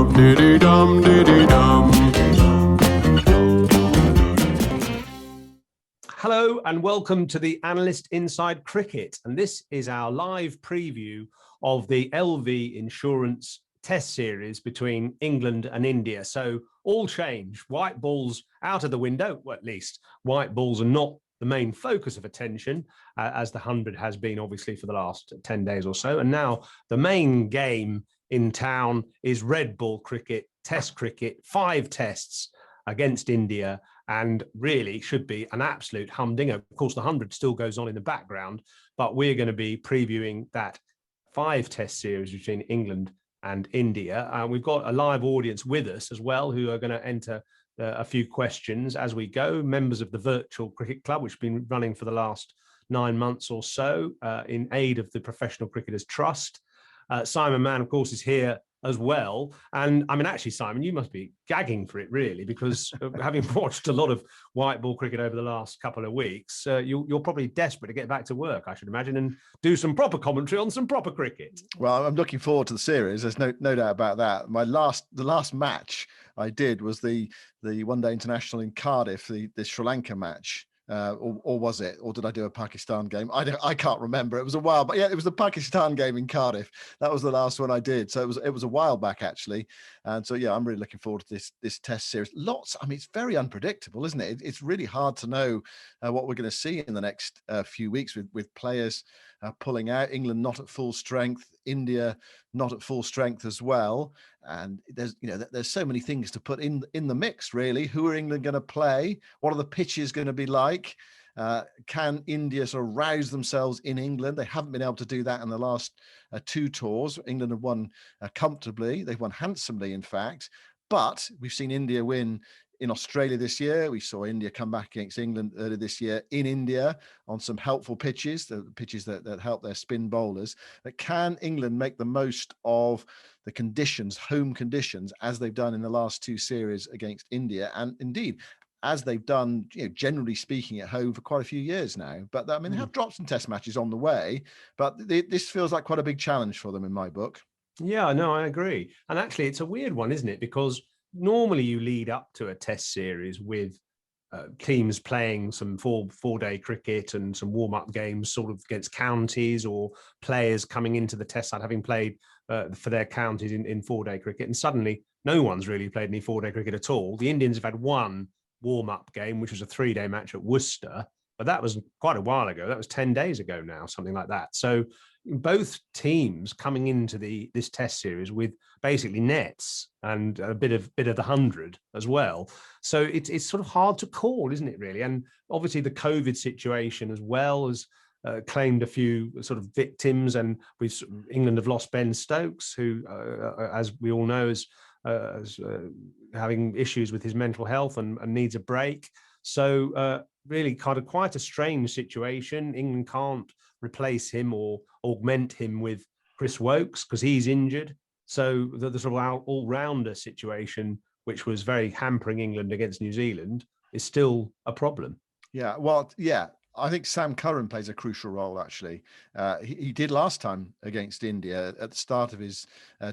dum diddy dum diddy dum. Hello and welcome to the Analyst Inside Cricket, and this is our live preview of the LV Insurance Test Series between England and India. So all change, white balls out of the window, well, at least white balls are not the main focus of attention, as the 100 has been obviously for the last 10 days or so. And now the main game in town is red ball cricket, test cricket, 5 tests against India, and really should be an absolute humdinger. Of course, the 100 still goes on in the background, but we're going to be previewing that 5 test series between England and India. We've got a live audience with us as well who are going to enter a few questions as we go, members of the Virtual Cricket Club, which has been running for the last 9 months or so in aid of the Professional Cricketers Trust. Simon Mann, of course, is here as well. And I mean, actually, Simon, you must be gagging for it, really, because having watched a lot of white ball cricket over the last couple of weeks, you're probably desperate to get back to work, I should imagine, and do some proper commentary on some proper cricket. Well, I'm looking forward to the series. There's no doubt about that. The last match I did was the one-day international in Cardiff, the Sri Lanka match. Or was it? Or did I do a Pakistan game? I can't remember. It was a while, but yeah, it was the Pakistan game in Cardiff. That was the last one I did. So it was a while back actually. And so yeah, I'm really looking forward to this test series. I mean, it's very unpredictable, isn't it? It's really hard to know what we're going to see in the next few weeks with players pulling out. England not at full strength, India not at full strength as well. And there's so many things to put in the mix, really. Who are England going to play? What are the pitches going to be like? Can India sort of rouse themselves in England? They haven't been able to do that in the last 2 tours. England have won comfortably. They've won handsomely, in fact. But we've seen India win in Australia this year. We saw India come back against England earlier this year in India on some helpful pitches, the pitches that help their spin bowlers. But can England make the most of the conditions, home conditions, as they've done in the last 2 series against India? And indeed, as they've done, generally speaking, at home for quite a few years now. But I mean, they have dropped some test matches on the way, but this feels like quite a big challenge for them in my book. Yeah, no, I agree. And actually, it's a weird one, isn't it? Because normally you lead up to a test series with teams playing some four-day cricket and some warm-up games sort of against counties, or players coming into the test side having played for their counties in 4-day cricket. And suddenly no one's really played any 4-day cricket at all. The Indians have had one warm-up game, which was a 3-day match at Worcester, but that was quite a while ago. That was 10 days ago now, something like that. So both teams coming into this test series with basically nets and a bit of the 100 as well. So it's sort of hard to call, isn't it, really? And obviously the COVID situation as well has claimed a few sort of victims, and England have lost Ben Stokes, who, as we all know, is having issues with his mental health and needs a break. So really kind of quite a strange situation. England can't replace him or augment him with Chris Woakes because he's injured. So the sort of all-rounder situation, which was very hampering England against New Zealand, is still a problem. Yeah, well, yeah. I think Sam Curran plays a crucial role, actually. He did last time against India at the start of his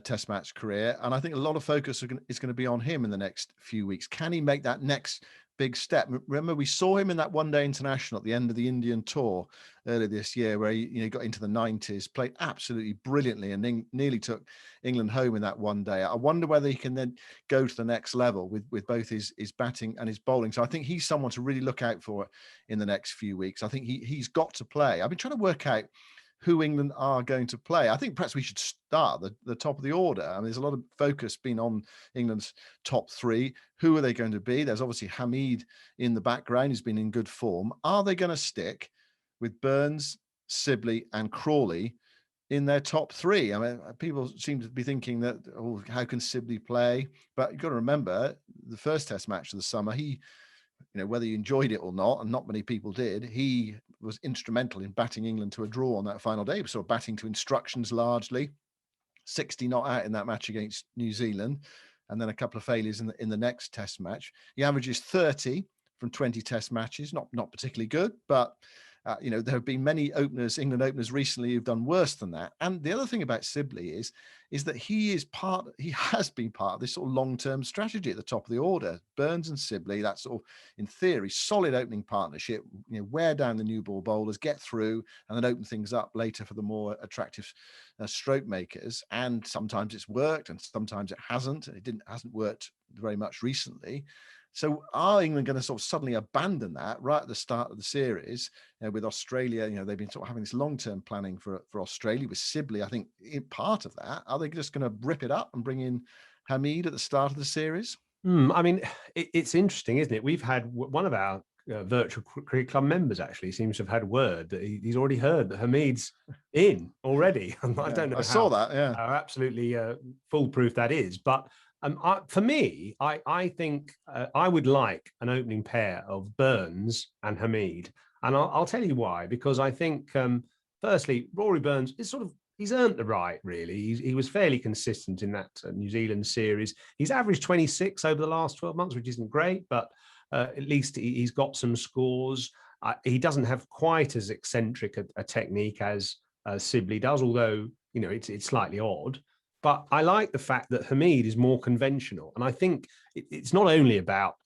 test match career. And I think a lot of focus is going to be on him in the next few weeks. Can he make that next big step? Remember, we saw him in that one-day international at the end of the Indian tour earlier this year, where he got into the 90s, played absolutely brilliantly, and nearly took England home in that one day. I wonder whether he can then go to the next level with both his batting and his bowling. So I think he's someone to really look out for in the next few weeks. I think he's got to play. I've been trying to work out who England are going to play. I think perhaps we should start the top of the order. I mean, there's a lot of focus been on England's top 3. Who are they going to be? There's obviously Hamid in the background, who's been in good form. Are they going to stick with Burns, Sibley and Crawley in their top 3? I mean, people seem to be thinking that, how can Sibley play? But you've got to remember, the first test match of the summer, whether you enjoyed it or not, and not many people did, he was instrumental in batting England to a draw on that final day. So batting to instructions largely, 60 not out in that match against New Zealand, and then a couple of failures in the next test match. He averages 30 from 20 test matches, not particularly good, but There have been many openers, England openers recently, who've done worse than that. And the other thing about Sibley is that he has been part of this sort of long-term strategy at the top of the order. Burns and Sibley, that sort of, in theory, solid opening partnership, wear down the new ball bowlers, get through, and then open things up later for the more attractive stroke makers. And sometimes it's worked and sometimes it hasn't. And hasn't worked very much recently. So are England going to sort of suddenly abandon that right at the start of the series with Australia? They've been sort of having this long-term planning for Australia with Sibley, I think, part of that. Are they just going to rip it up and bring in Hamid at the start of the series? I mean, it's interesting, isn't it? We've had one of our virtual cricket club members actually seems to have had word that he's already heard that Hamid's in already. I don't know. I saw that. Yeah, how absolutely foolproof that is. But for me, I think I would like an opening pair of Burns and Hamid, and I'll tell you why. Because I think, firstly, Rory Burns is he's earned the right, really. He was fairly consistent in that New Zealand series. He's averaged 26 over the last 12 months, which isn't great, but at least he's got some scores. He doesn't have quite as eccentric a technique as Sibley does, although it's slightly odd. But I like the fact that Hamid is more conventional, and I think it's not only about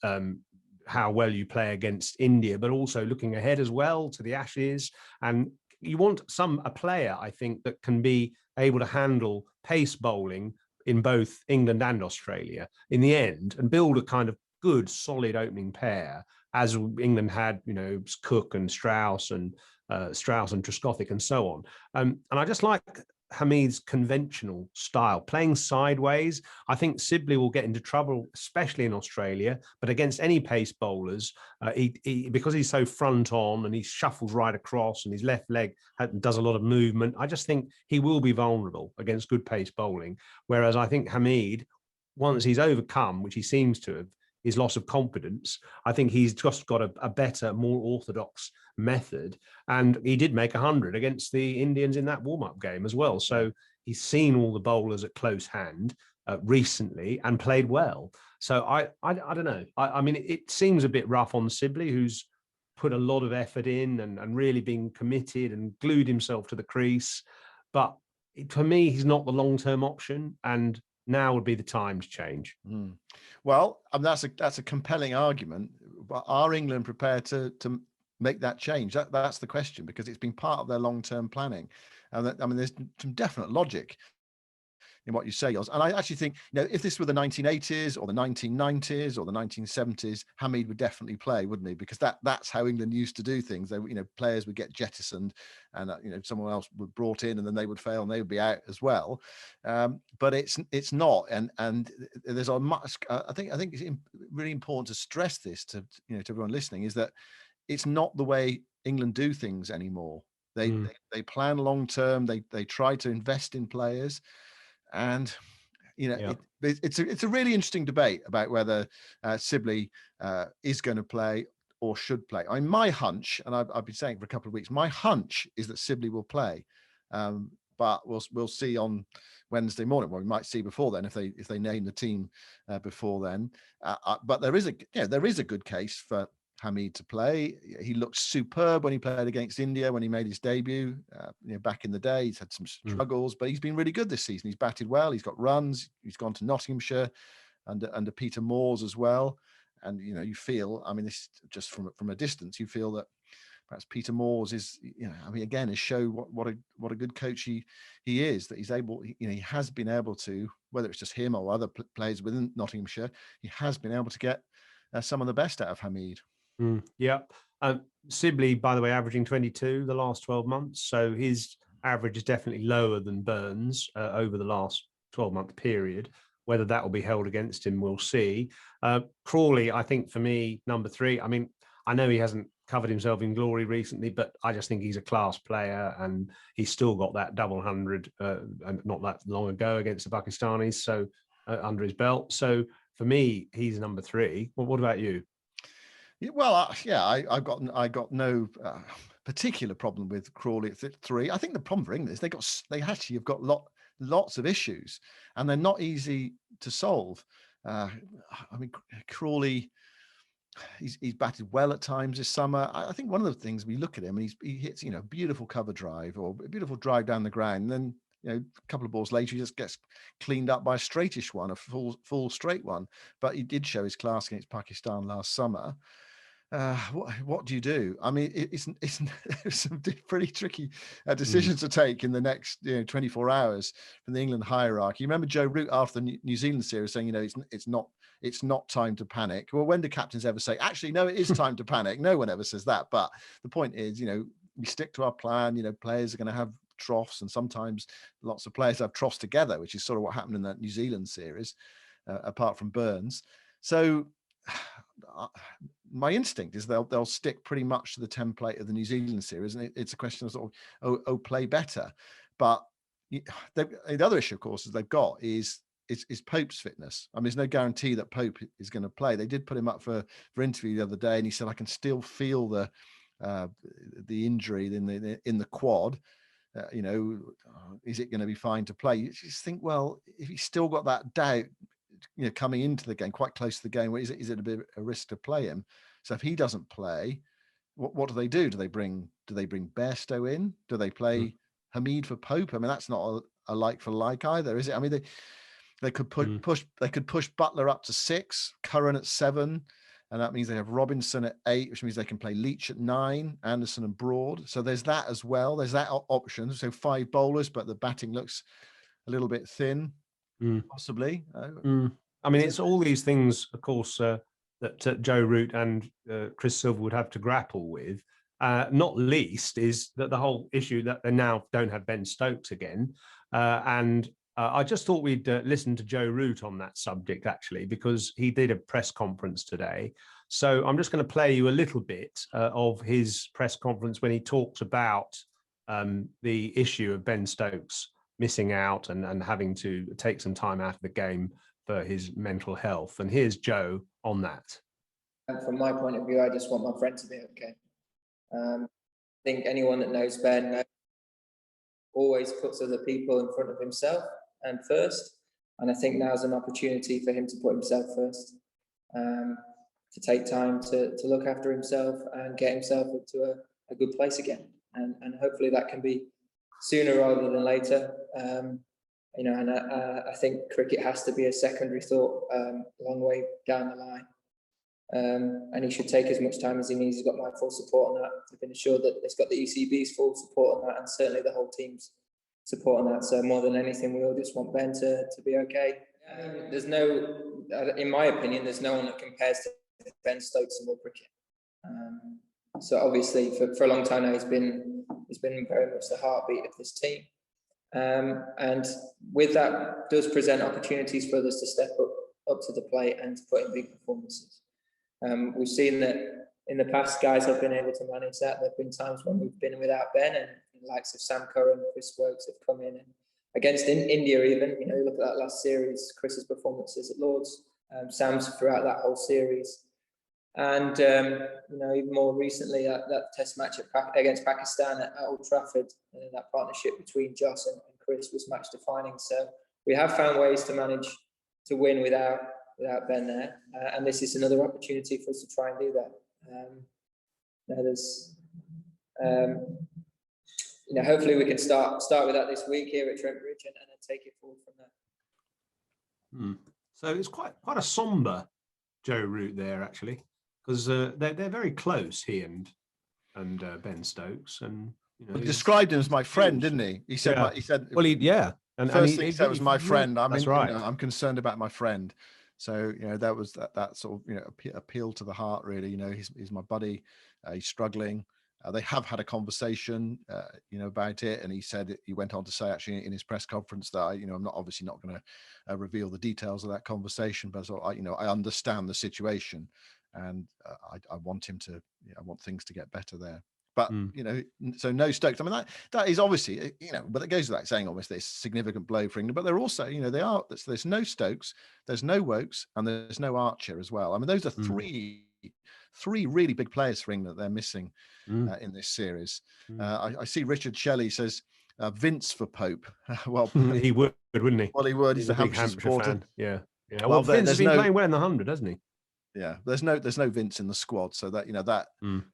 how well you play against India, but also looking ahead as well to the Ashes. And you want a player, I think, that can be able to handle pace bowling in both England and Australia in the end, and build a kind of good, solid opening pair, as England had, Cook and Strauss and Trescothick and so on. And I just like Hamid's conventional style, playing sideways. I think Sibley will get into trouble, especially in Australia, but against any pace bowlers, because he's so front on and he shuffles right across and his left leg does a lot of movement, I just think he will be vulnerable against good pace bowling. Whereas I think Hamid, once he's overcome, which he seems to have, his loss of confidence, I think he's just got a better, more orthodox method. And he did make 100 against the Indians in that warm-up game as well. So he's seen all the bowlers at close hand recently and played well. So I don't know. I mean, it seems a bit rough on Sibley, who's put a lot of effort in and really been committed and glued himself to the crease. But for me, he's not the long-term option. And now would be the time to change. Well, that's a compelling argument. But are England prepared to make that change? That's the question, because it's been part of their long-term planning. And there's some definite logic in what you say, Yoz. And I actually think, if this were the 1980s or the 1990s or the 1970s, Hamid would definitely play, wouldn't he? Because that's how England used to do things. They, players would get jettisoned, and someone else would brought in, and then they would fail and they would be out as well. But it's not, and there's a much. I think it's really important to stress this to everyone listening, is that it's not the way England do things anymore. They plan long term. They try to invest in players. And it's a really interesting debate about whether Sibley is going to play or should play. I mean, my hunch, and I've been saying for a couple of weeks, my hunch is that Sibley will play, but we'll see on Wednesday morning. Well, we might see before then if they name the team before then. But there is a good case for Hamid to play. He looked superb when he played against India when he made his debut back in the day. He's had some struggles, but he's been really good this season. He's batted well, he's got runs, he's gone to Nottinghamshire under Peter Moores as well. And you feel, I mean, this just from a distance, you feel that perhaps Peter Moores is, again, is show what a good coach he is, that he's able, he has been able to, whether it's just him or other players within Nottinghamshire, he has been able to get some of the best out of Hamid. Yeah. Sibley, by the way, averaging 22 the last 12 months. So his average is definitely lower than Burns over the last 12-month period. Whether that will be held against him, we'll see. Crawley, I think for me, number 3. I mean, I know he hasn't covered himself in glory recently, but I just think he's a class player, and he's still got that double 100 not that long ago against the Pakistanis, so under his belt. So for me, he's number 3. Well, what about you? Well, I got no particular problem with Crawley at 3. I think the problem for England is they actually have got lots of issues, and they're not easy to solve. I mean, Crawley, he's batted well at times this summer. I think one of the things we look at him, and he hits, you know, beautiful cover drive or a beautiful drive down the ground, and then, you know, a couple of balls later, he just gets cleaned up by a straightish one, a full straight one. But he did show his class against Pakistan last summer. What do you do? I mean, it's some pretty tricky decisions to take in the next 24 hours from the England hierarchy. You remember Joe Root after the New Zealand series saying, it's not time to panic. Well, when do captains ever say, actually, no, it is time to panic? No one ever says that. But the point is, we stick to our plan. Players are going to have troughs, and sometimes lots of players have troughs together, which is sort of what happened in that New Zealand series, apart from Burns. So my instinct is they'll stick pretty much to the template of the New Zealand series, and it's a question of sort of play better. But the other issue, of course, is they've got is Pope's fitness. I mean, there's no guarantee that Pope is going to play. They did put him up for interview the other day, and he said, I can still feel the injury in the quad. Is it going to be fine to play? You just think, well, if he's still got that doubt, coming into the game, quite close to the game, is it a bit of a risk to play him? So if he doesn't play, what do they do? Do they bring Bairstow in? Do they play Hamid for Pope? I mean, that's not a like for like either, is it? I mean, they could push Butler up to 6, Curran at 7, and that means they have Robinson at 8, which means they can play Leach at 9, Anderson and Broad. So there's that as well. There's that option. So 5 bowlers, but the batting looks a little bit thin. Possibly. I mean, it's all these things, of course, that Joe Root and Chris Silver would have to grapple with. Not least is that the whole issue that they now don't have Ben Stokes again. And I just thought we'd listen to Joe Root on that subject, actually, because he did a press conference today. So I'm just going to play you a little bit of his press conference when he talks about the issue of Ben Stokes missing out and having to take some time out of the game for his mental health. And here's Joe on that. From my point of view, I just want my friend to be okay. I think anyone that knows Ben always puts other people in front of himself and first. And I think now's an opportunity for him to put himself first, to take time to look after himself and get himself into a good place again. And hopefully that can be sooner rather than later. And I think cricket has to be a secondary thought a long way down the line. And he should take as much time as he needs. He's got my full support on that. I've been assured that he's got the ECB's full support on that, and certainly the whole team's support on that. So more than anything, we all just want Ben to be okay. There's no, in my opinion, there's no one that compares to Ben Stokes in world cricket. So obviously, for a long time now, he's been very much the heartbeat of this team. And with that does present opportunities for others to step up to the plate and to put in big performances. We've seen that in the past, guys have been able to manage that. There have been times when we've been without Ben, and the likes of Sam Curran, Chris Stokes have come in. And against India even, you look at that last series, Chris's performances at Lords, Sam's throughout that whole series. And, even more recently, that test match against Pakistan at Old Trafford, that partnership between Joss and Chris was match defining. So we have found ways to manage to win without Ben there. And this is another opportunity for us to try and do that. Hopefully we can start with that this week here at Trent Bridge and then take it forward from there. So it's quite a somber Joe Root there, actually, because they're very close, he and Ben Stokes, and he described him as my friend, didn't he? He said, And first thing he said was my friend. That's right. I'm concerned about my friend. So that was that sort of appeal to the heart, really. He's my buddy. He's struggling. They have had a conversation, about it, and he went on to say actually in his press conference that I'm obviously not going to reveal the details of that conversation, but I understand the situation, and I want him to. I want things to get better there. But so no Stokes. I mean that is obviously but it goes without saying almost this significant blow for England. But they're also there's no Stokes, there's no Wokes, and there's no Archer as well. I mean those are three really big players for England that they're missing in this series. I see Richard Shelley says Vince for Pope. Well, he would, wouldn't he? Well, he would. He's a big Hampshire supporter. fan. Yeah. Well, Vince has been playing well in the 100, hasn't he? Yeah, there's no Vince in the squad, so that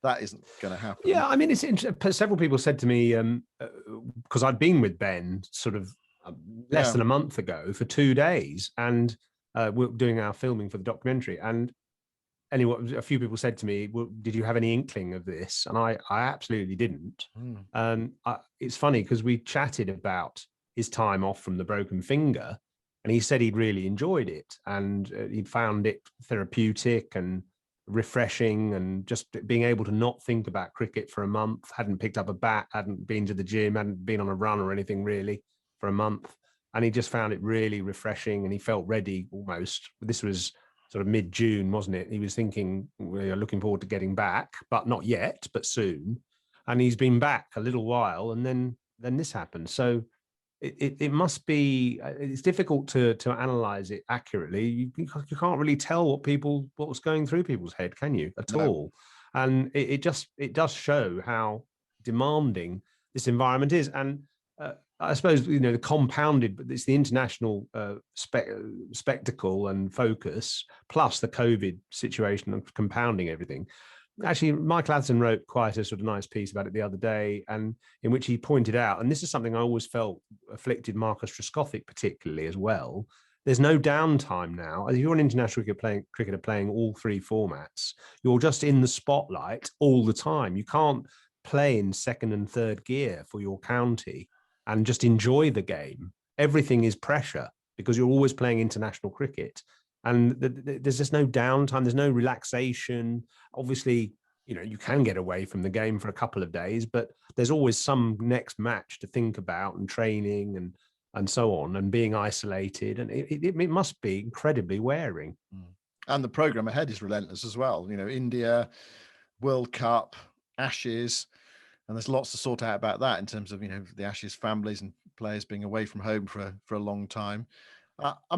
that isn't going to happen. Yeah, I mean, it's interesting. Several people said to me because I'd been with Ben sort of less than a month ago for 2 days, and we're doing our filming for the documentary. And anyway, a few people said to me, "Well, did you have any inkling of this?" And I absolutely didn't. It's funny because we chatted about his time off from the broken finger, and he said he'd really enjoyed it, and he'd found it therapeutic and refreshing, and just being able to not think about cricket for a month. Hadn't picked up a bat, hadn't been to the gym, hadn't been on a run or anything really for a month, and he just found it really refreshing, and he felt ready almost. This was sort of mid-June, wasn't it? He was thinking, we're looking forward to getting back, but not yet, but soon. And he's been back a little while, and then this happened. So it must be, it's difficult to analyze it accurately. You can't really tell what was going through people's head, can you, at all? And it does show how demanding this environment is. And I suppose, the compounded, but it's the international spectacle and focus, plus the COVID situation and compounding everything. Actually, Michael Addison wrote quite a sort of nice piece about it the other day, and in which he pointed out, and this is something I always felt afflicted Marcus Trescothick particularly as well, there's no downtime now. If you're an international cricketer playing all 3 formats, you're just in the spotlight all the time. You can't play in second and third gear for your county and just enjoy the game. Everything is pressure because you're always playing international cricket. And there's just no downtime. There's no relaxation. Obviously, you can get away from the game for a couple of days, but there's always some next match to think about, and training and so on, and being isolated. And it must be incredibly wearing. And the program ahead is relentless as well. India, World Cup, Ashes, and there's lots to sort out about that in terms of the Ashes families and players being away from home for a long time.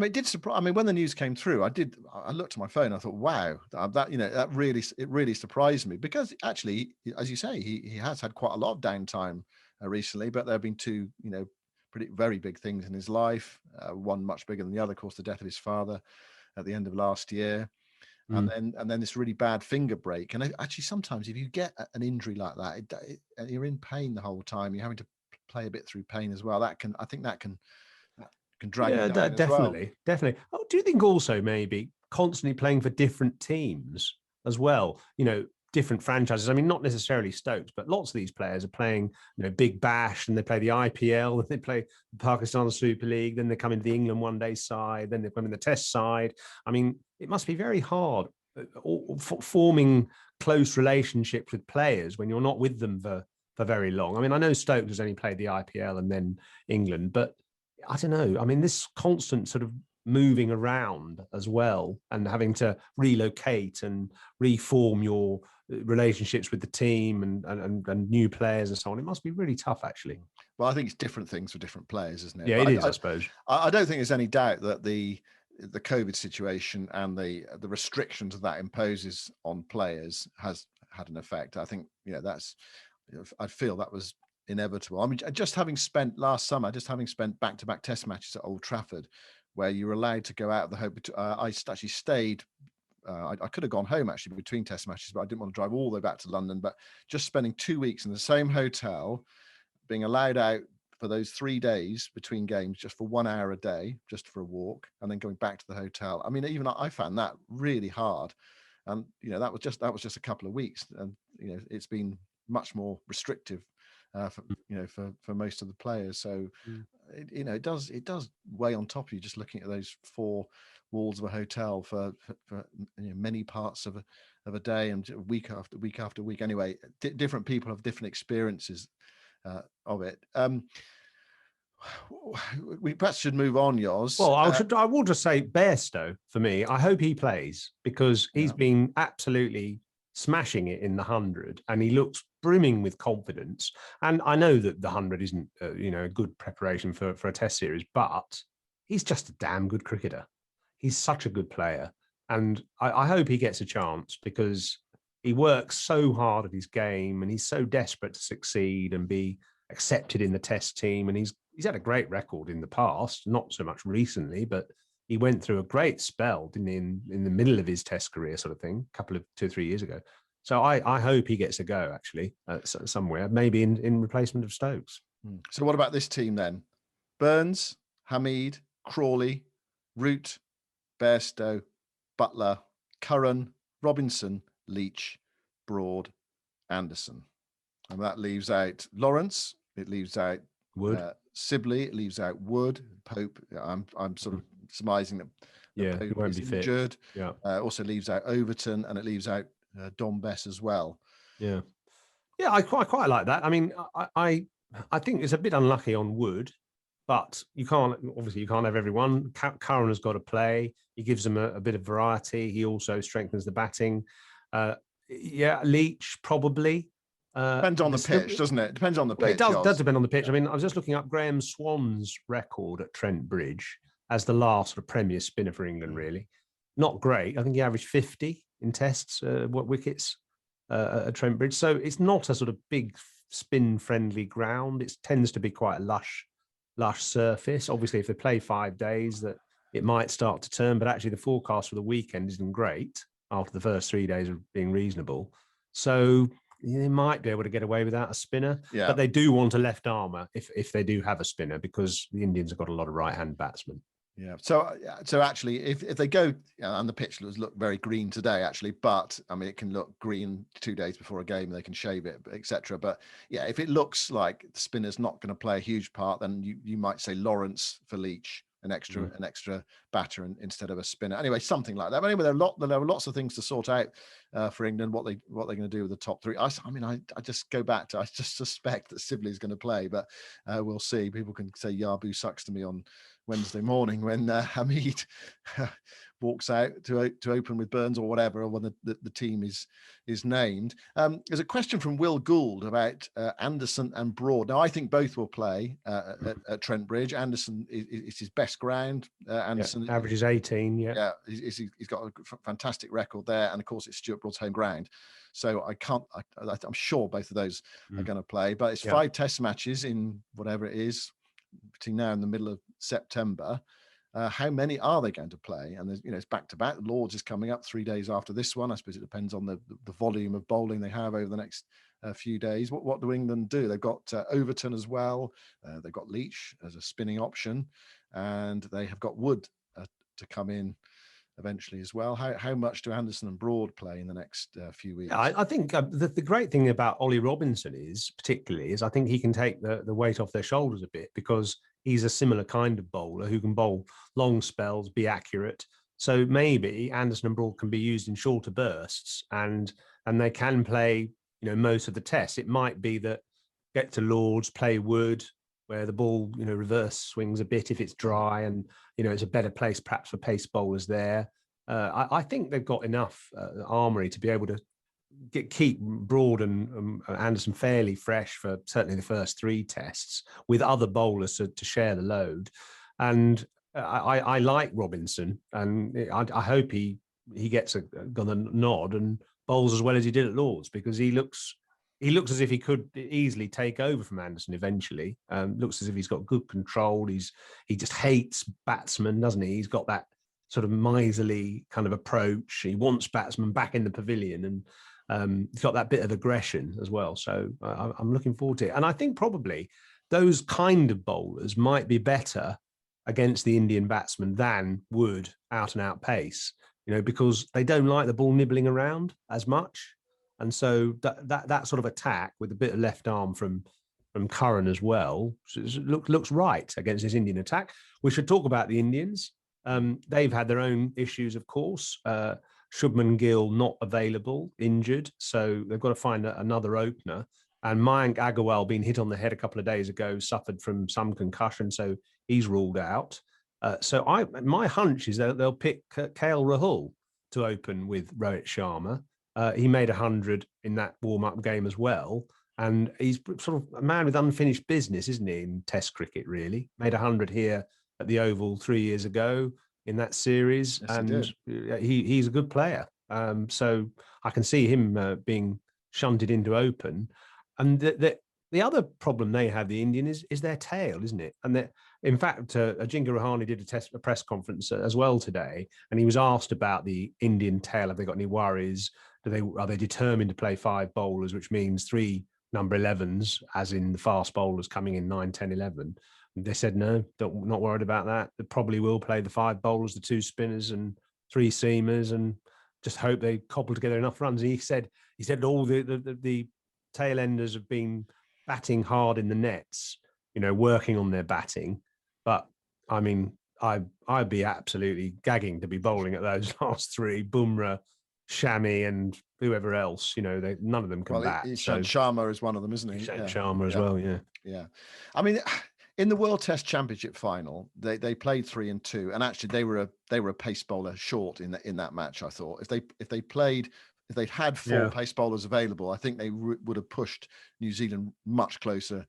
It did surprise. When the news came through, I looked at my phone. I thought, wow, that really surprised me, because actually, as you say, he has had quite a lot of downtime recently. But there have been 2, very big things in his life. One much bigger than the other, of course, the death of his father at the end of last year, and then this really bad finger break. And actually, sometimes if you get an injury like that, you're in pain the whole time. You're having to play a bit through pain as well. I think that can drag you down definitely, as well. Definitely. Oh, do you think also maybe constantly playing for different teams as well? Different franchises. Not necessarily Stokes, but lots of these players are playing, Big Bash, and they play the IPL, and they play the Pakistan Super League, then they come into the England one day side, then they come in the Test side. It must be very hard forming close relationships with players when you're not with them for very long. I know Stokes has only played the IPL and then England, but I don't know. This constant sort of moving around as well, and having to relocate and reform your relationships with the team and new players and so on. It must be really tough, actually. Well, I think it's different things for different players, isn't it? Yeah, it is, I suppose. I don't think there's any doubt that the COVID situation and the restrictions that imposes on players has had an effect. I think, I feel that was inevitable. Just having spent back-to-back Test matches at Old Trafford, where you were allowed to go out of the home. I actually stayed. I could have gone home actually between Test matches, but I didn't want to drive all the way back to London. But just spending 2 weeks in the same hotel, being allowed out for those 3 days between games, just for 1 hour a day, just for a walk, and then going back to the hotel. Even I found that really hard, and that was just a couple of weeks, and it's been much more restrictive for most of the players. So it does weigh on top of you, just looking at those 4 walls of a hotel for many parts of a day, and week after week. Anyway, different people have different experiences of it. We perhaps should move on, Yoz. Well, I will just say Bairstow, for me, I hope he plays, because he's been absolutely smashing it in the 100, and he looks brimming with confidence. And I know that the 100 isn't a good preparation for a Test series, but he's just a damn good cricketer. He's such a good player, and I hope he gets a chance, because he works so hard at his game, and he's so desperate to succeed and be accepted in the Test team. And he's had a great record in the past, not so much recently, but he went through a great spell, didn't he, in the middle of his Test career, sort of thing, a couple of 2 or 3 years ago. So I hope he gets a go, actually, somewhere, maybe in replacement of Stokes. So what about this team then? Burns, Hamid, Crawley, Root, Bairstow, Butler, Curran, Robinson, Leach, Broad, Anderson. And that leaves out Lawrence. It leaves out Wood. Sibley. It leaves out Wood. Pope. I'm sort of surmising that Pope he won't be injured. Fit. Yeah. Also leaves out Overton, and it leaves out Dom Bess as well. Yeah. Yeah, I quite like that. I mean, I think it's a bit unlucky on Wood, but you can't have everyone. Curran has got to play. He gives them a bit of variety. He also strengthens the batting. Leach probably. Depends on the pitch, doesn't it? Depends on the pitch. It does depend on the pitch. I mean, I was just looking up Graham Swan's record at Trent Bridge as the last sort of Premier spinner for England, really. Not great. I think he averaged 50 in tests, wickets at Trent Bridge. So it's not a sort of big spin-friendly ground. It tends to be quite a lush surface. Obviously, if they play 5 days, that it might start to turn, but actually the forecast for the weekend isn't great after the first 3 days of being reasonable. So they might be able to get away without a spinner, but they do want a left armer if they do have a spinner, because the Indians have got a lot of right-hand batsmen. Yeah. So actually, if they go, and the pitch look very green today, actually, but I mean, it can look green 2 days before a game, they can shave it, etc. But yeah, if it looks like the spinner's not going to play a huge part, then you might say Lawrence for Leach, an extra batter instead of a spinner. Anyway, something like that. But anyway, there are lots of things to sort out for England. What they're going to do with the top three. I just go back to, I just suspect that Sibley's going to play, but we'll see. People can say Yabu sucks to me on Wednesday morning when Hamid walks out to open with Burns or whatever, or when the team is named. There's a question from Will Gould about Anderson and Broad. Now, I think both will play at Trent Bridge. Anderson is his best ground. Anderson averages 18. Yeah, he's got a fantastic record there, and of course it's Stuart Broad's home ground. So I'm sure both of those are going to play. But it's 5 Test matches in whatever it is between now and the middle of September. How many are they going to play? And it's back to back. Lords is coming up 3 days after this one. I suppose it depends on the volume of bowling they have over the next few days. What do England do? They've got Overton as well. They've got Leach as a spinning option, and they have got Wood to come in eventually as well. How much do Anderson and Broad play in the next few weeks? I think the great thing about Ollie Robinson is I think he can take the weight off their shoulders a bit, because he's a similar kind of bowler who can bowl long spells, be accurate. So maybe Anderson and Broad can be used in shorter bursts, and they can play most of the tests. It might be that get to Lords, play Wood, where the ball reverse swings a bit if it's dry, and it's a better place perhaps for pace bowlers there. I think they've got enough armoury to be able to keep Broad and Anderson fairly fresh for certainly the first 3 tests, with other bowlers to share the load. And I like Robinson, and I hope he gets got a nod and bowls as well as he did at Lords, because he looks as if he could easily take over from Anderson eventually. Looks as if he's got good control. He just hates batsmen, doesn't he? He's got that sort of miserly kind of approach. He wants batsmen back in the pavilion, and he's got that bit of aggression as well. So I'm looking forward to it. And I think probably those kind of bowlers might be better against the Indian batsmen than Wood out and out pace, because they don't like the ball nibbling around as much. And so that sort of attack with a bit of left arm from Curran as well looks right against this Indian attack. We should talk about the Indians. They've had their own issues, of course. Shubman Gill not available, injured. So they've got to find another opener. And Mayank Agarwal, being hit on the head a couple of days ago, suffered from some concussion. So he's ruled out. So my hunch is that they'll pick KL Rahul to open with Rohit Sharma. He made 100 in that warm-up game as well. And he's sort of a man with unfinished business, isn't he, in Test cricket, really? Made 100 here at the Oval 3 years ago in that series. Yes, and he's a good player. So I can see him being shunted into open. And the other problem they have, the Indian, is their tail, isn't it? And In fact, Ajinkya Rahane did a press conference as well today, and he was asked about the Indian tail. Have they got any worries? Are they determined to play 5 bowlers, which means 3 number 11s, as in the fast bowlers coming in 9, 10, 11? And they said no, not worried about that. They probably will play the 5 bowlers, the 2 spinners, and 3 seamers, and just hope they cobble together enough runs. And he said all the tail enders have been batting hard in the nets, working on their batting. But I mean, I'd be absolutely gagging to be bowling at those last 3: Bumrah, Shami, and whoever else. None of them can bat. Ishant Sharma is one of them, isn't he? Ishant Sharma as well. Yeah. Yeah. I mean, in the World Test Championship final, they played 3 and 2, and actually they were a pace bowler short in that match. I thought if they'd had 4 pace bowlers available, I think they would have pushed New Zealand much closer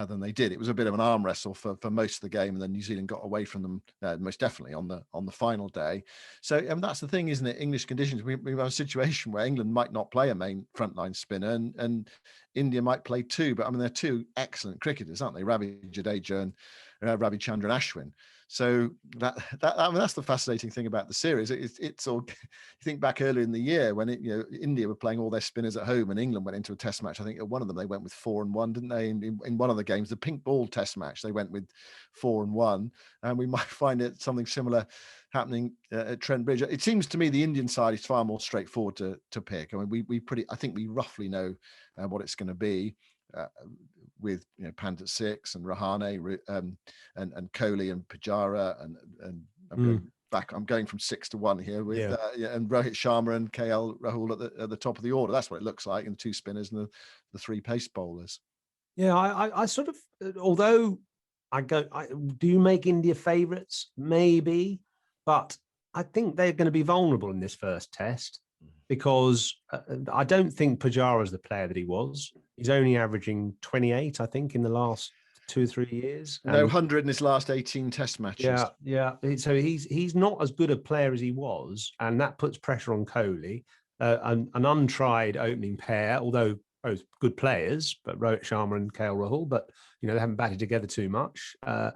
than they did. It was a bit of an arm wrestle for most of the game, and then New Zealand got away from them most definitely on the final day. So that's the thing, isn't it? English conditions. We have a situation where England might not play a main frontline spinner, and India might play 2. But I mean, they're 2 excellent cricketers, aren't they? Ravi Jadeja and Ravichandran Ashwin. So that's the fascinating thing about the series. It's all. You think back earlier in the year when India were playing all their spinners at home, and England went into a Test match. I think at one of them they went with 4 and 1, didn't they? In one of the games, the pink ball Test match, they went with 4 and 1, and we might find it something similar happening at Trent Bridge. It seems to me the Indian side is far more straightforward to pick. I mean, I think we roughly know what it's going to be. With Pant at 6 and Rahane and Kohli and Pujara and I'm going from 6 to 1 here with and Rohit Sharma and KL Rahul at the top of the order. That's what it looks like, and the 2 spinners and the 3 pace bowlers. Yeah, I sort of, although do you make India favourites? Maybe, but I think they're going to be vulnerable in this first test, because I don't think Pujara is the player that he was. He's only averaging 28, I think, in the last 2 or 3 years. No 100 in his last 18 Test matches. Yeah. So he's not as good a player as he was, and that puts pressure on Kohli. An untried opening pair, although both good players, but Rohit Sharma and KL Rahul, but they haven't batted together too much. I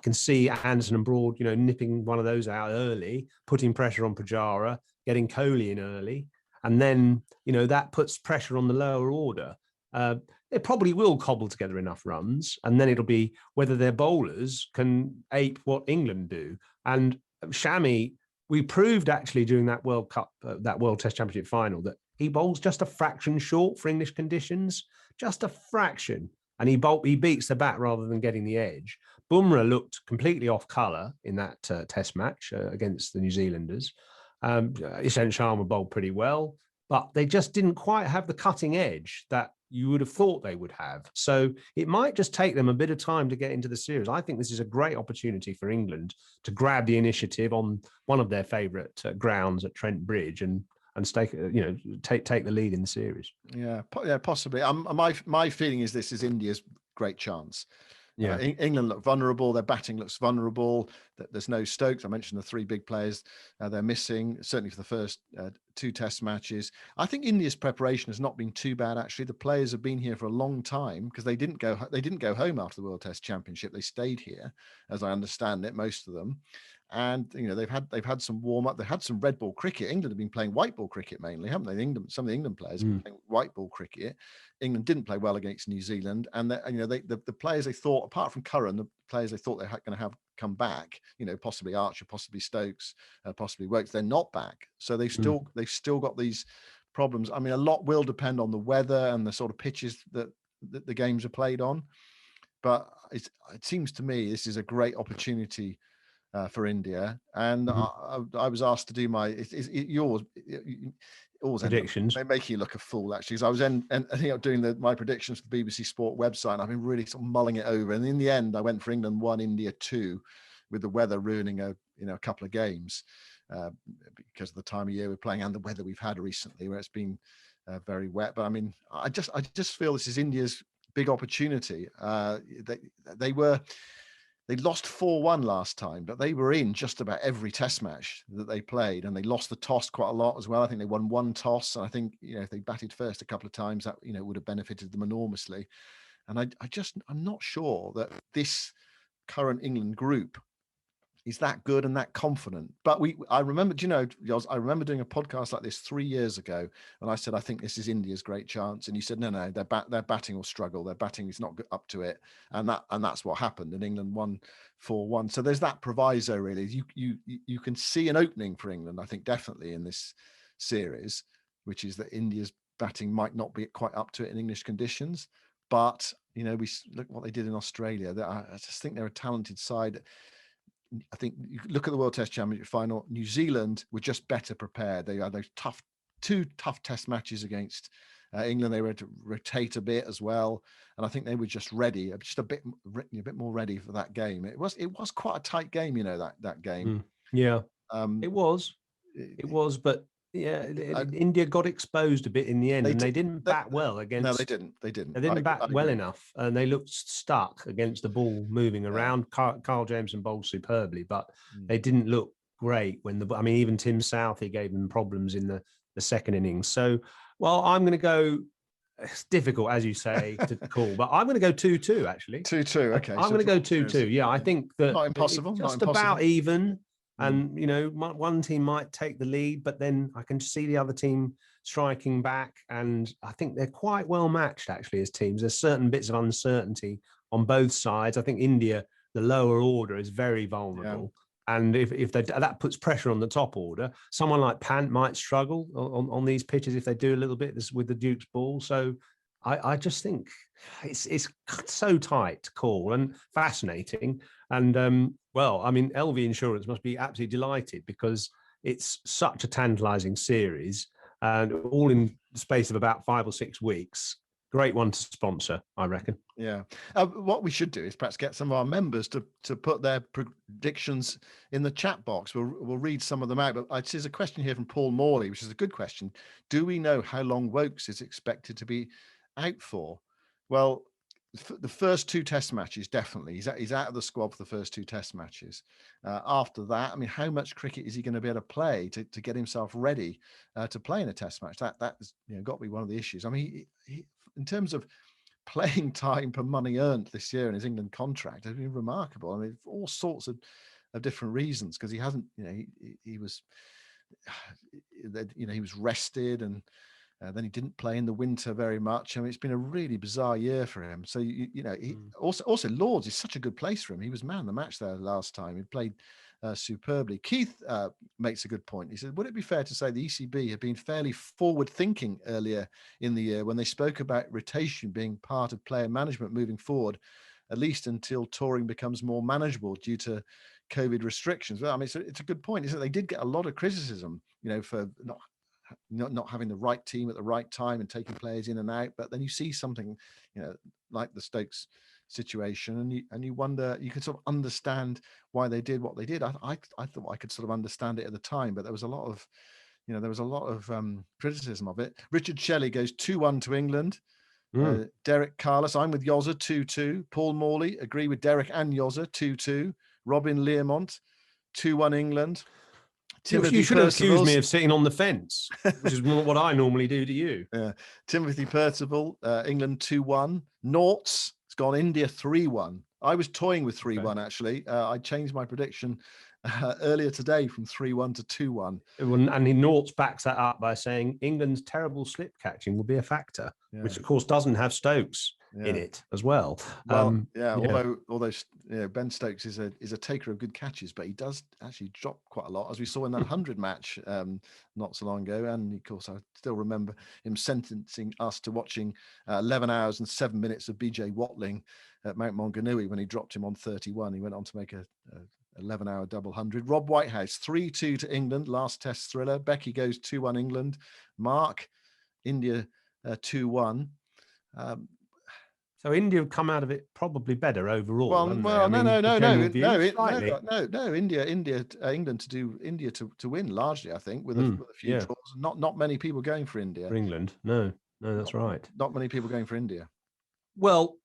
can see Anderson and Broad, nipping one of those out early, putting pressure on Pujara, getting Kohli in early, and then that puts pressure on the lower order. They probably will cobble together enough runs, and then it'll be whether their bowlers can ape what England do. And Shami, we proved actually during that World Cup, that World Test Championship final, that he bowls just a fraction short for English conditions, just a fraction, and he beats the bat rather than getting the edge. Bumrah looked completely off colour in that Test match against the New Zealanders. Ishant Sharma bowled pretty well, but they just didn't quite have the cutting edge that you would have thought they would have. So it might just take them a bit of time to get into the series. I think this is a great opportunity for England to grab the initiative on one of their favourite grounds at Trent Bridge and take the lead in the series. Yeah, possibly. My feeling is this is India's great chance. Yeah, England look vulnerable. Their batting looks vulnerable. There's no Stokes. I mentioned the 3 big players they're missing, certainly for the first 2 Test matches. I think India's preparation has not been too bad, actually. The players have been here for a long time, because they didn't go home after the World Test Championship. They stayed here, as I understand it, most of them. And they've had some warm up. They had some red ball cricket. England have been playing white ball cricket mainly, haven't they? Some of the England players have been playing white ball cricket. England didn't play well against New Zealand, and the players they thought, apart from Curran, the players they thought they were going to have come back, possibly Archer, possibly Stokes, possibly Wokes, they're not back. So they've still got these problems. I mean, a lot will depend on the weather and the sort of pitches that the games are played on. But it seems to me this is a great opportunity for India, and I was asked to do my yours predictions. They make you look a fool, actually, because I was doing my predictions for the BBC Sport website, and I've been really sort of mulling it over, and in the end I went for England 1, India 2, with the weather ruining a couple of games because of the time of year we're playing and the weather we've had recently, where it's been very wet. But I mean, I just feel this is India's big opportunity. They lost 4-1 last time, but they were in just about every Test match that they played, and they lost the toss quite a lot as well. I think they won 1 toss, and I think if they batted first a couple of times, that would have benefited them enormously. And I'm not sure that this current England group is that good and that confident. But I remember, Yoz, I remember doing a podcast like this 3 years ago, and I said, I think this is India's great chance. And you said, no, their batting will struggle. Their batting is not up to it. And that's what happened. And England won 4-1. So there's that proviso, really. You can see an opening for England, I think, definitely in this series, which is that India's batting might not be quite up to it in English conditions. But, we look what they did in Australia. I just think they're a talented side. I think you look at the World Test Championship final, New Zealand were just better prepared. They had those two tough test matches against England. They were to rotate a bit as well. And I think they were just ready, just a bit more ready for that game. It was quite a tight game, that game. Yeah, it was, but yeah, India got exposed a bit in the end, and they didn't bat well against. No, they didn't. They didn't bat well enough, and they looked stuck against the ball moving around. Carl Jameson bowled superbly, but they didn't look great when even Tim Southee gave them problems in the second innings. So, well, I'm going to go. It's difficult, as you say, to call, but I'm going to go 2-2. Actually, 2-2. Okay, I'm going to go 2-2. Yeah, I think that not impossible. Just about even. And, one team might take the lead, but then I can see the other team striking back. And I think they're quite well matched, actually, as teams. There's certain bits of uncertainty on both sides. I think India, the lower order, is very vulnerable. Yeah. And if that puts pressure on the top order, someone like Pant might struggle on these pitches if they do a little bit with the Duke's ball. So I just think it's so tight to call and fascinating. And LV Insurance must be absolutely delighted because it's such a tantalising series, and all in the space of about 5 or 6 weeks. Great one to sponsor, I reckon. Yeah. What we should do is perhaps get some of our members to put their predictions in the chat box. We'll read some of them out. But there's a question here from Paul Morley, which is a good question. Do we know how long Wokes is expected to be out for? Well, the first 2 test matches, definitely. He's out of the squad for the first 2 test matches. After that, how much cricket is he going to be able to play to get himself ready to play in a test match? That's got to be one of the issues. He in terms of playing time per money earned this year in his England contract, has been remarkable. For all sorts of different reasons, because he hasn't, he was rested, and then he didn't play in the winter very much. It's been a really bizarre year for him. So he also Lords is such a good place for him. He was man of the match there last time. He played superbly. Keith makes a good point. He said, would it be fair to say the ECB had been fairly forward thinking earlier in the year when they spoke about rotation being part of player management moving forward, at least until touring becomes more manageable due to COVID restrictions? Well, it's a good point. Is that they did get a lot of criticism, for not having the right team at the right time and taking players in and out. But then you see something, like the Stokes situation, and you wonder, you could sort of understand why they did what they did. I thought I could sort of understand it at the time, but there was a lot of criticism of it. Richard Shelley goes 2-1 to England. Derek Carlos, I'm with Yozza, 2-2. Paul Morley, agree with Derek and Yozza, 2-2. Robin Learmont, 2-1 England. Timothy you should have accused me of sitting on the fence, which is what I normally do to you. Timothy Percival, England 2-1. Noughts, it's gone India 3-1. I was toying with 3-1, actually. I changed my prediction earlier today from 3-1 to 2-1. And Noughts backs that up by saying England's terrible slip catching will be a factor, which of course doesn't have Stokes in it as well. Although Ben Stokes is a taker of good catches, but he does actually drop quite a lot, as we saw in that 100 match not so long ago. And of course, I still remember him sentencing us to watching 11 hours and 7 minutes of BJ Watling at Mount Maunganui when he dropped him on 31. He went on to make a 11-hour double 100. Rob Whitehouse, 3-2 to England, last test thriller. Becky goes 2-1 England. Mark, India 2-1. So India have come out of it probably better overall. England to win largely, I think, with a few draws. Not many people going for India. For England, no, that's right. Not many people going for India. Well,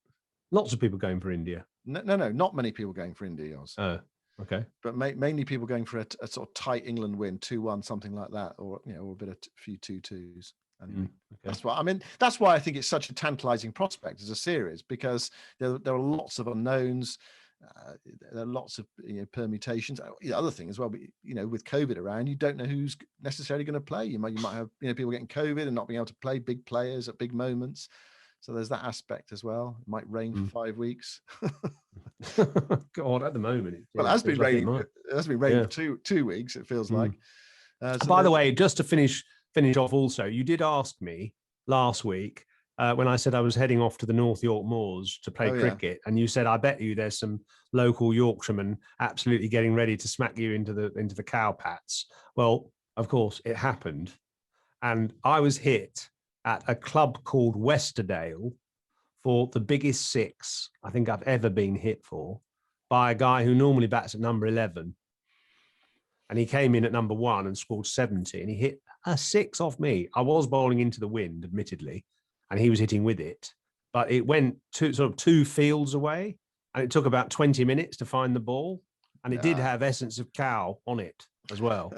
lots of people going for India. No, not many people going for India. Oh, okay. But mainly people going for a sort of tight England win, 2-1, something like that, or or a few 2-2s. Anyway, that's why I think it's such a tantalizing prospect as a series, because there are lots of unknowns. There are lots of permutations. The other thing as well, but with COVID around, you don't know who's necessarily going to play. You might have people getting COVID and not being able to play, big players at big moments. So there's that aspect as well. It might rain for 5 weeks. God, at the moment, Well, it has been raining. It has been raining for 2 weeks. It feels like. So by the way, just to finish off, also, you did ask me last week when I said I was heading off to the North York Moors to play cricket, and you said, "I bet you there's some local Yorkshiremen absolutely getting ready to smack you into the cowpats." Well, of course, it happened, and I was hit at a club called Westerdale for the biggest six I think I've ever been hit for by a guy who normally bats at number 11. And he came in at number 1 and scored 70, and he hit a 6 off me. I was bowling into the wind, admittedly, and he was hitting with it, but it went sort of 2 fields away, and it took about 20 minutes to find the ball, and it did have Essence of Cow on it as well.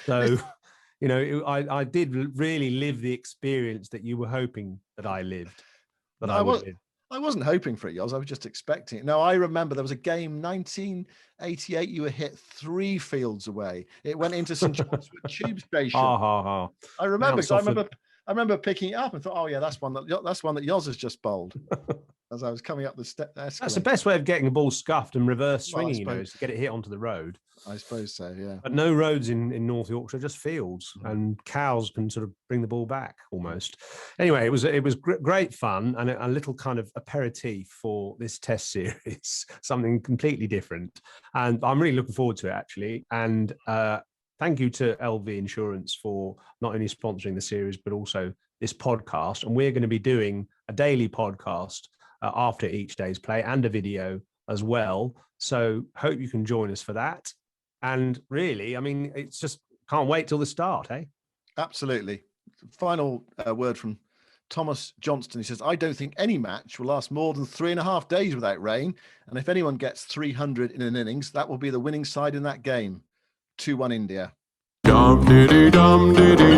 So, I did really live the experience that you were hoping that I lived. I wasn't hoping for it, Yoz. I was just expecting it. No, I remember there was a game, 1988, you were hit 3 fields away. It went into St. John's Tube Station. I remember, I remember picking it up and thought, oh yeah, that's one that Yoz has just bowled. As I was coming up the step. That's the best way of getting a ball scuffed and reverse swinging, is to get it hit onto the road. I suppose so, yeah. But no roads in North Yorkshire, just fields, and cows can sort of bring the ball back almost. Anyway, it was great fun and a little kind of aperitif for this test series, something completely different. And I'm really looking forward to it, actually. And thank you to LV Insurance for not only sponsoring the series, but also this podcast. And we're going to be doing a daily podcast after each day's play and a video as well. So hope you can join us for that. And really, I mean, it's just can't wait till the start, eh? Absolutely. Final word from Thomas Johnston. He says, I don't think any match will last more than 3.5 days without rain. And if anyone gets 300 in an innings, that will be the winning side in that game. 2-1 India. Dum diddy dum diddy